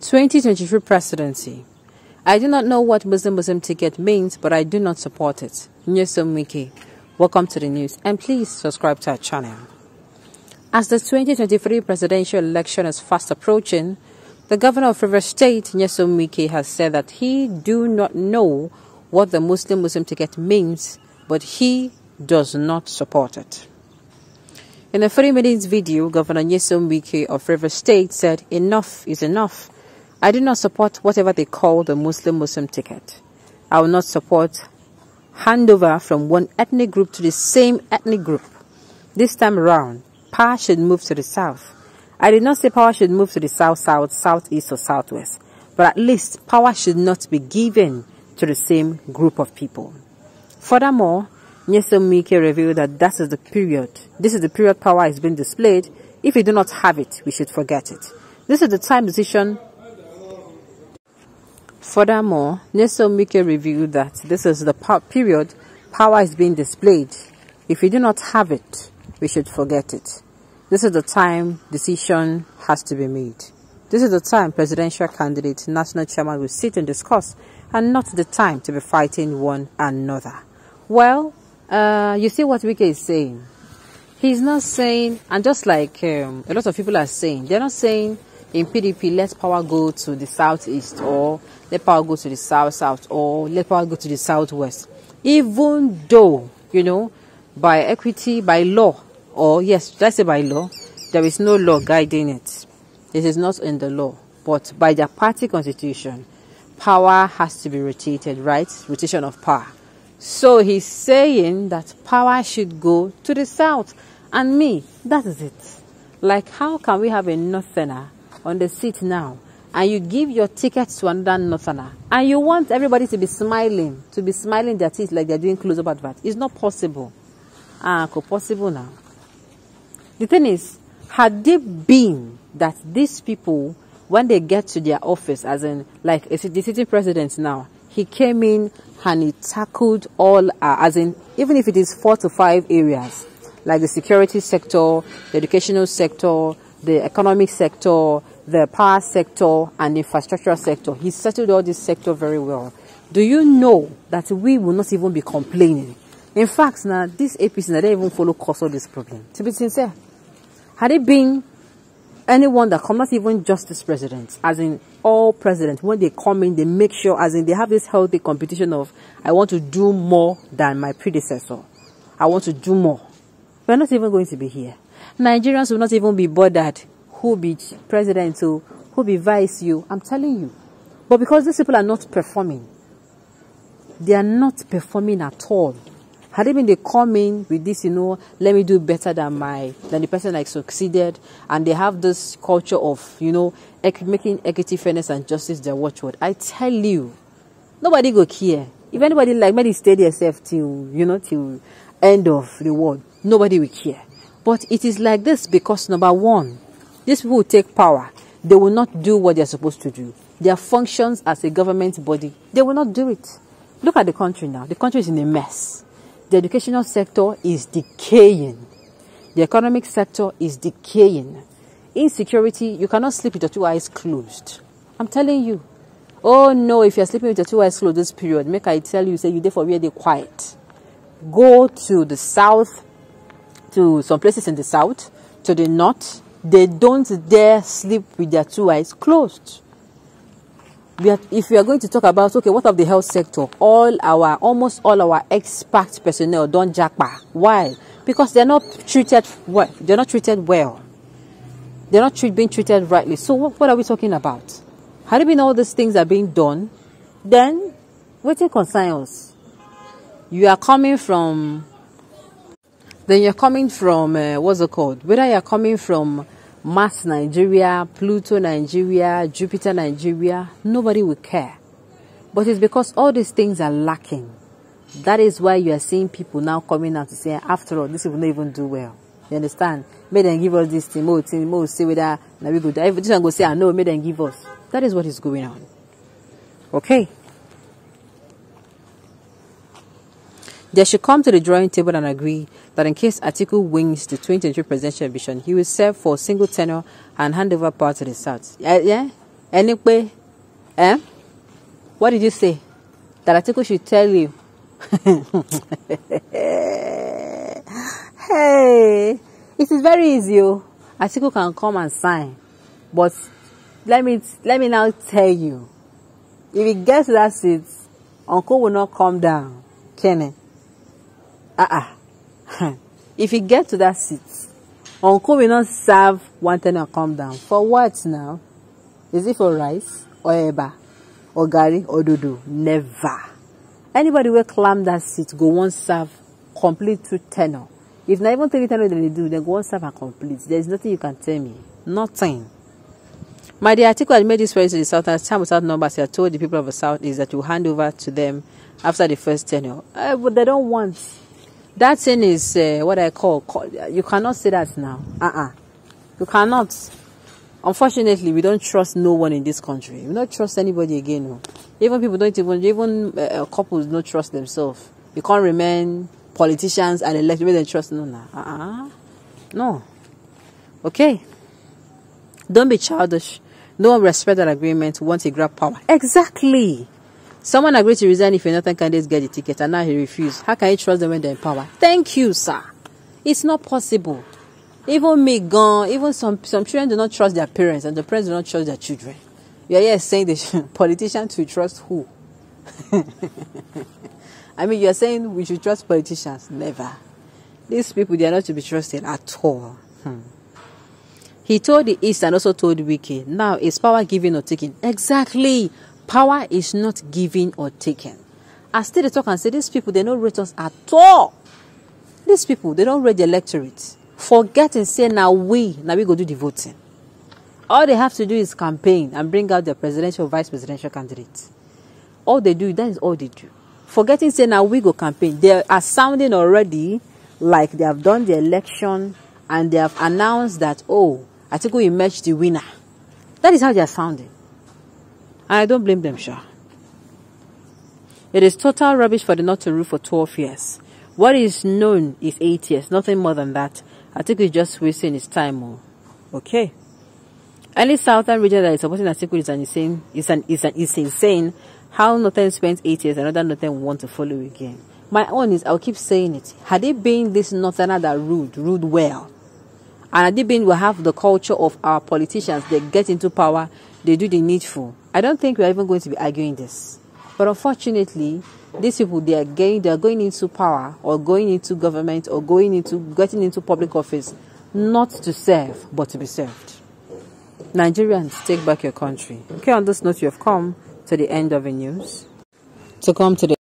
2023 presidency. I do not know what Muslim ticket means, but I do not support it. Nyesom Wike. Welcome to the news, and please subscribe to our channel. As the 2023 presidential election is fast approaching, the governor of Rivers State, Nyesom Wike, has said that he do not know what the Muslim ticket means, but he does not support it. In a 3-minute video, Governor Nyesom Wike of Rivers State said, "Enough is enough. I do not support whatever they call the Muslim ticket. I will not support handover from one ethnic group to the same ethnic group. This time around, power should move to the south. I did not say power should move to the south, southeast, or southwest, but at least power should not be given to the same group of people." Furthermore, Nyesom Wike revealed that this is the period power is being displayed. If we do not have it, we should forget it. This is the time decision. Furthermore, Nyesom Wike revealed that this is the period power is being displayed. If we do not have it, we should forget it. This is the time decision has to be made. This is the time presidential candidate, national chairman will sit and discuss, and not the time to be fighting one another. Well, you see what Wike is saying. He's not saying, and just like a lot of people are saying, they're not saying in PDP, let power go to the southeast, or let power go to the south, or let power go to the southwest. Even though, by equity, by law, or yes, let's say by law, there is no law guiding it. It is not in the law. But by their party constitution, power has to be rotated, right? Rotation of power. So he's saying that power should go to the south. And that is it. Like, how can we have a northerner on the seat now, and you give your ticket to another northerner, and you want everybody to be smiling their teeth like they're doing close-up advert? It's not possible. Possible now. The thing is, had it been that these people, when they get to their office, as in, like the sitting president now, he came in and he tackled all, as in, even if it is 4 to 5 areas, like the security sector, the educational sector, the economic sector, the power sector, and the infrastructure sector. He settled all this sector very well. Do you know that we will not even be complaining? In fact, now, this APC, they don't even follow cause of this problem. To be sincere, had it been anyone that come, not even just this president, as in all presidents, when they come in, they make sure, as in they have this healthy competition of, I want to do more than my predecessor. I want to do more. We're not even going to be here. Nigerians will not even be bothered who be president to, who be vice you. I'm telling you. But because these people are not performing, they are not performing at all. Had it been they come in with this, let me do better than the person like succeeded, and they have this culture of, making equity, fairness, and justice their watchword. I tell you, nobody go care. If anybody like maybe stay themselves till till end of the world, nobody will care. But it is like this because, number one, these people who take power, they will not do what they're supposed to do. Their functions as a government body, they will not do it. Look at the country now. The country is in a mess. The educational sector is decaying. The economic sector is decaying. Insecurity, you cannot sleep with your 2 eyes closed. I'm telling you. Oh no, if you're sleeping with your 2 eyes closed this period, make I tell you, say you there for where they quiet. Go to the south, to some places in the south, to the north. They don't dare sleep with their 2 eyes closed. If we are going to talk about, okay, what of the health sector? Almost all our expert personnel don't jackpot. Why? Because they're not treated well. They're not treated well. They're not being treated rightly. So what are we talking about? Had it been all these things are being done, then what concerns us? You are coming from, what's it called? Whether you're coming from Mars Nigeria, Pluto Nigeria, Jupiter Nigeria, nobody will care. But it's because all these things are lacking. That is why you are seeing people now coming out to say, after all, this will not even do well. You understand? May them give us this thing, more see whether now we go. If this one go say, I know, may them give us. That is what is going on. Okay. They should come to the drawing table and agree that in case Atiku wins the 2023 presidential ambition, he will serve for a single tenure and hand over power to the South. Yeah? Anyway, what did you say? That Atiku should tell you. Hey, it is very easy. Atiku can come and sign, but let me now tell you, if he gets that seat, Uncle will not come down. Kenny. If he gets to that seat, Uncle will not serve one thing and come down. For what now? Is it for rice or eba or gari or dudu? Never. Anybody will climb that seat go one serve complete 2 tenor. If not even 3 tenor they do, they go one serve and complete. There is nothing you can tell me. Nothing. My dear, Atiku had made this very to the South, and time without numbers, he had told the people of the South is that you hand over to them after the first tenure. But they don't want. That thing is what I call, you cannot say that now. You cannot. Unfortunately, we don't trust no one in this country. We don't trust anybody again. No. Even people don't even couples don't trust themselves. You can't remain politicians and elected they trust no. No. Okay. Don't be childish. No one respect that agreement once he grab power. Exactly. Someone agreed to resign if another candidate get the ticket and now he refused. How can you trust them when they're in power? Thank you, sir. It's not possible. Even me gone, even some children do not trust their parents and the parents do not trust their children. You're here saying the politicians to trust who? I mean, you're saying we should trust politicians. Never. These people, they are not to be trusted at all. He told the East and also told Wike, now is power given or taken? Exactly. Power is not given or taken. I still talk and say, these people, they don't rate us at all. These people, they don't rate the electorate. Forget and say, now we go do the voting. All they have to do is campaign and bring out their presidential or vice presidential candidates. All they do, that is all they do. Forgetting say, now we go campaign. They are sounding already like they have done the election and they have announced that, oh, I think we emerged the winner. That is how they are sounding. And I don't blame them, sure. It is total rubbish for the North to rule for 12 years. What is known is 8 years, nothing more than that. I think he's just wasting his time more. Okay. Any southern region that is supporting Atiku is insane. How Northern spends 8 years, another Northern want to follow again. My own is, I'll keep saying it. Had it been this Northerner that ruled well, and had it been we have the culture of our politicians, they get into power, they do the needful, I don't think we're even going to be arguing this. But unfortunately, these people, they are going into power or going into government or getting into public office, not to serve, but to be served. Nigerians, take back your country. Okay, on this note, you have come to the end of the news. To come to the